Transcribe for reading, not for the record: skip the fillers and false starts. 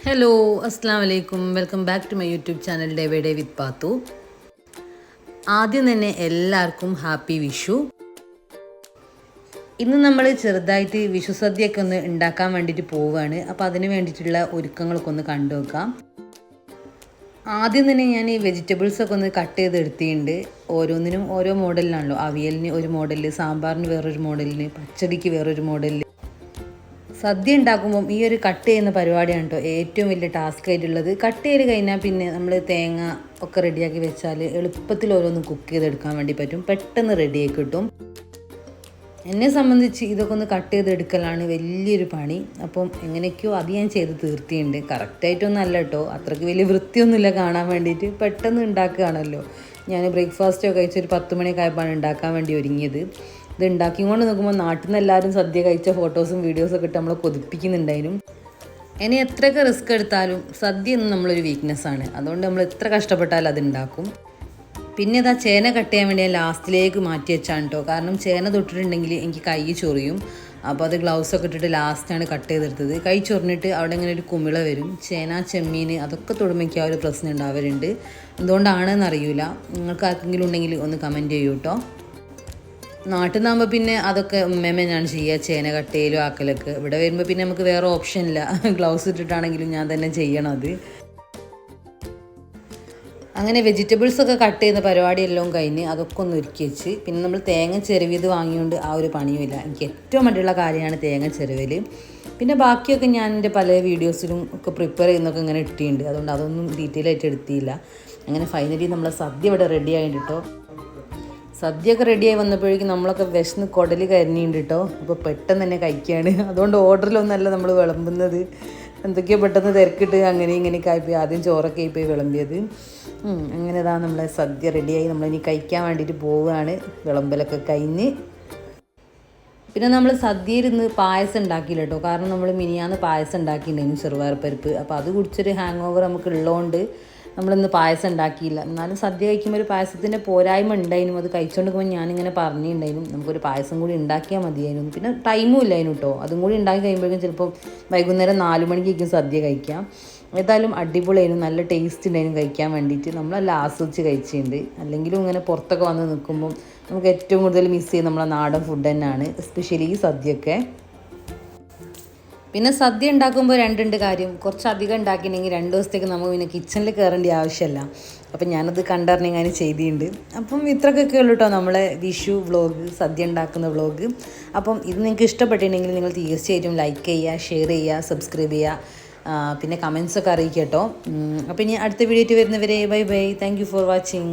Hello അസ്സാം വലൈക്കും welcome back to my YouTube channel day by day with Pathu. ആദ്യം തന്നെ എല്ലാവർക്കും ഹാപ്പി വിഷു. ഇന്ന് നമ്മൾ ചെറുതായിട്ട് വിഷു സദ്യയൊക്കെ ഒന്ന് ഉണ്ടാക്കാൻ വേണ്ടിയിട്ട് പോവുകയാണ്. അപ്പോൾ അതിന് വേണ്ടിയിട്ടുള്ള ഒരുക്കങ്ങളൊക്കെ ഒന്ന് കണ്ടു വെക്കാം. ആദ്യം തന്നെ ഞാൻ ഈ വെജിറ്റബിൾസൊക്കെ ഒന്ന് കട്ട് ചെയ്തെടുത്തിട്ടുണ്ട്. ഓരോന്നിനും ഓരോ മോഡലിലാണല്ലോ. അവിയലിന് ഒരു മോഡലിൽ, സാമ്പാറിന് വേറൊരു മോഡലിന്, പച്ചടിക്ക് വേറൊരു മോഡലിൽ. സദ്യ ഉണ്ടാക്കുമ്പം ഈ ഒരു കട്ട് ചെയ്യുന്ന പരിപാടിയാണ് കേട്ടോ ഏറ്റവും വലിയ ടാസ്ക് ആയിട്ടുള്ളത്. കട്ട് ചെയ്ത് കഴിഞ്ഞാൽ പിന്നെ നമ്മൾ തേങ്ങ ഒക്കെ റെഡിയാക്കി വെച്ചാൽ എളുപ്പത്തിൽ ഓരോന്ന് കുക്ക് ചെയ്തെടുക്കാൻ വേണ്ടി പറ്റും, പെട്ടെന്ന് റെഡിയായി കിട്ടും. എന്നെ സംബന്ധിച്ച് ഇതൊക്കെ ഒന്ന് കട്ട് ചെയ്തെടുക്കലാണ് വലിയൊരു പണി. അപ്പം എങ്ങനെയൊക്കെയോ അത് ഞാൻ ചെയ്ത് തീർത്തിയുണ്ട്. കറക്റ്റായിട്ടൊന്നും അല്ല കേട്ടോ, അത്രയ്ക്ക് വലിയ വൃത്തിയൊന്നുമില്ല കാണാൻ വേണ്ടിയിട്ട്. പെട്ടെന്ന് ഉണ്ടാക്കുകയാണല്ലോ. ഞാൻ ബ്രേക്ക്ഫാസ്റ്റൊക്കെ കഴിച്ചൊരു 10 മണിയൊക്കെ ആയപ്പോഴാണ് ഉണ്ടാക്കാൻ വേണ്ടി ഒരുങ്ങിയത്. ഇത് ഉണ്ടാക്കിക്കൊണ്ട് നോക്കുമ്പോൾ നാട്ടിൽ നിന്ന് എല്ലാവരും സദ്യ കഴിച്ച ഫോട്ടോസും വീഡിയോസൊക്കെ ഇട്ട് നമ്മളെ കൊതിപ്പിക്കുന്നുണ്ടായിരുന്നു. ഇനി എത്രയൊക്കെ റിസ്ക് എടുത്താലും സദ്യ എന്നും നമ്മളൊരു വീക്ക്നെസ്സാണ്. അതുകൊണ്ട് നമ്മൾ എത്ര കഷ്ടപ്പെട്ടാലും അത് ഉണ്ടാക്കും. പിന്നെ ഇതാ ചേന കട്ട് ചെയ്യാൻ വേണ്ടി ഞാൻ ലാസ്റ്റിലേക്ക് മാറ്റി വെച്ചാണ് കേട്ടോ. കാരണം ചേന തൊട്ടിട്ടുണ്ടെങ്കിൽ എനിക്ക് കൈ ചൊറിയും. അപ്പോൾ അത് ഗ്ലൗസൊക്കെ ഇട്ടിട്ട് ലാസ്റ്റാണ് കട്ട് ചെയ്തെടുത്തത്. കൈ ചൊറിഞ്ഞിട്ട് അവിടെ ഇങ്ങനെ ഒരു കുമിള വരും. ചേന, ചെമ്മീൻ അതൊക്കെ തൊടുമ്പോൾ ആ ഒരു പ്രശ്നം ഉണ്ടാവലുണ്ട്. എന്തുകൊണ്ടാണെന്ന് അറിയില്ല. നിങ്ങൾക്ക് ആർക്കെങ്കിലും ഉണ്ടെങ്കിൽ ഒന്ന് കമൻറ്റ് ചെയ്യൂ കേട്ടോ. നാട്ടിൽ നിന്നാകുമ്പോൾ പിന്നെ അതൊക്കെ ഉമ്മയാണ് ചെയ്യുക, ചേന കട്ട് ചെയ്യലും ആക്കലൊക്കെ. ഇവിടെ വരുമ്പോൾ പിന്നെ നമുക്ക് വേറെ ഓപ്ഷൻ ഇല്ല. ഗ്ലൗസ് ഇട്ടിട്ടാണെങ്കിലും ഞാൻ തന്നെ ചെയ്യണം അത്. അങ്ങനെ വെജിറ്റബിൾസൊക്കെ കട്ട് ചെയ്യുന്ന പരിപാടിയെല്ലാം കഴിഞ്ഞ് അതൊക്കെ ഒന്ന് ഒരുക്കി വെച്ച് പിന്നെ നമ്മൾ തേങ്ങ ചിരവിയത് വാങ്ങിയോണ്ട് ആ ഒരു പണിയുമില്ല. എനിക്ക് ഏറ്റവും മടിയുള്ള കാര്യമാണ് തേങ്ങ ചിരവൽ. പിന്നെ ബാക്കിയൊക്കെ ഞാൻ എൻ്റെ പല വീഡിയോസിലും ഒക്കെ പ്രിപ്പയർ ചെയ്യുന്നതൊക്കെ ഇങ്ങനെ ഇട്ടിട്ടുണ്ട്. അതുകൊണ്ട് അതൊന്നും ഡീറ്റെയിൽ ആയിട്ട് എടുത്തില്ല. അങ്ങനെ ഫൈനലി നമ്മളെ സദ്യ ഇവിടെ റെഡി ആയിട്ട് കേട്ടോ. സദ്യയൊക്കെ റെഡിയായി വന്നപ്പോഴേക്കും നമ്മളൊക്കെ വിശന്ന് കുടൽ കരിഞ്ഞിട്ടുണ്ട് കേട്ടോ. അപ്പോൾ പെട്ടെന്ന് തന്നെ കഴിക്കുകയാണ്. അതുകൊണ്ട് ഓർഡറിലൊന്നല്ല നമ്മൾ വിളമ്പുന്നത്. എന്തൊക്കെയോ പെട്ടെന്ന് തിരക്കിട്ട് അങ്ങനെ ഇങ്ങനെയൊക്കെ ആയിപ്പോയി. ആദ്യം ചോറൊക്കെ ആയിപ്പോയി വിളമ്പിയത്. അങ്ങനെ ഇതാ നമ്മളെ സദ്യ റെഡിയായി. നമ്മളിനി കഴിക്കാൻ വേണ്ടിയിട്ട് പോവുകയാണ്. വിളമ്പലൊക്കെ കഴിഞ്ഞ് പിന്നെ നമ്മൾ സദ്യയിൽ ഇന്ന് പായസം ഉണ്ടാക്കിയില്ല കേട്ടോ. കാരണം നമ്മൾ മിനിയാന്ന് പായസം ഉണ്ടാക്കിയിട്ടുണ്ടായിരുന്നു, ചെറുപയർ പരിപ്പ്. അപ്പോൾ അത് കുടിച്ചൊരു ഹാങ് ഓവർ നമുക്ക് ഉള്ളതുകൊണ്ട് നമ്മളിന്ന് പായസം ഉണ്ടാക്കിയില്ല. എന്നാലും സദ്യ കഴിക്കുമ്പോൾ ഒരു പായസത്തിൻ്റെ പോരായ്മ ഉണ്ടായിരുന്നു. അത് കഴിച്ചുകൊണ്ട് പോകുമ്പോൾ ഞാനിങ്ങനെ പറഞ്ഞിട്ടുണ്ടായിരുന്നു നമുക്കൊരു പായസം കൂടി ഉണ്ടാക്കിയാൽ മതിയായിരുന്നു. പിന്നെ ടൈമും ഇല്ലായിരുന്നു കേട്ടോ. അതും കൂടി ഉണ്ടാക്കി കഴിയുമ്പോഴേക്കും ചിലപ്പോൾ വൈകുന്നേരം 4 മണിക്കായിരിക്കും സദ്യ കഴിക്കാം. ഏതായാലും അടിപൊളിയായിരുന്നു, നല്ല ടേസ്റ്റ് ഉണ്ടായിരുന്നു കഴിക്കാൻ വേണ്ടിയിട്ട്. നമ്മളെല്ലാം ആസ്വദിച്ച് കഴിച്ചിട്ടുണ്ട്. അല്ലെങ്കിലും ഇങ്ങനെ പുറത്തൊക്കെ വന്ന് നിൽക്കുമ്പം നമുക്ക് ഏറ്റവും കൂടുതൽ മിസ് ചെയ്യുന്നത് നമ്മളെ നാടൻ ഫുഡ് തന്നെയാണ്, എസ്പെഷ്യലി ഈ സദ്യയൊക്കെ. പിന്നെ സദ്യ ഉണ്ടാക്കുമ്പോൾ രണ്ടുണ്ട് കാര്യം. കുറച്ചധികം ഉണ്ടാക്കിയിട്ടുണ്ടെങ്കിൽ 2 ദിവസത്തേക്ക് നമുക്ക് പിന്നെ കിച്ചണിൽ കയറേണ്ട ആവശ്യമില്ല. അപ്പം ഞാനത് കണ്ടറിഞ്ഞങ്ങനെ ചെയ്തിട്ടുണ്ട്. അപ്പം ഇത്രയൊക്കെ ഉള്ളൂ കേട്ടോ നമ്മളെ വിഷു വ്ളോഗ്, സദ്യ ഉണ്ടാക്കുന്ന വ്ളോഗ്. അപ്പം ഇത് നിങ്ങൾക്ക് ഇഷ്ടപ്പെട്ടിട്ടുണ്ടെങ്കിൽ നിങ്ങൾ തീർച്ചയായിട്ടും ലൈക്ക് ചെയ്യുക, ഷെയർ ചെയ്യുക, സബ്സ്ക്രൈബ് ചെയ്യുക, പിന്നെ കമൻസൊക്കെ അറിയിക്കുക കേട്ടോ. അപ്പം ഇനി അടുത്ത വീഡിയോ ആയിട്ട് വരുന്നവരെ bye bye. Thank you for watching.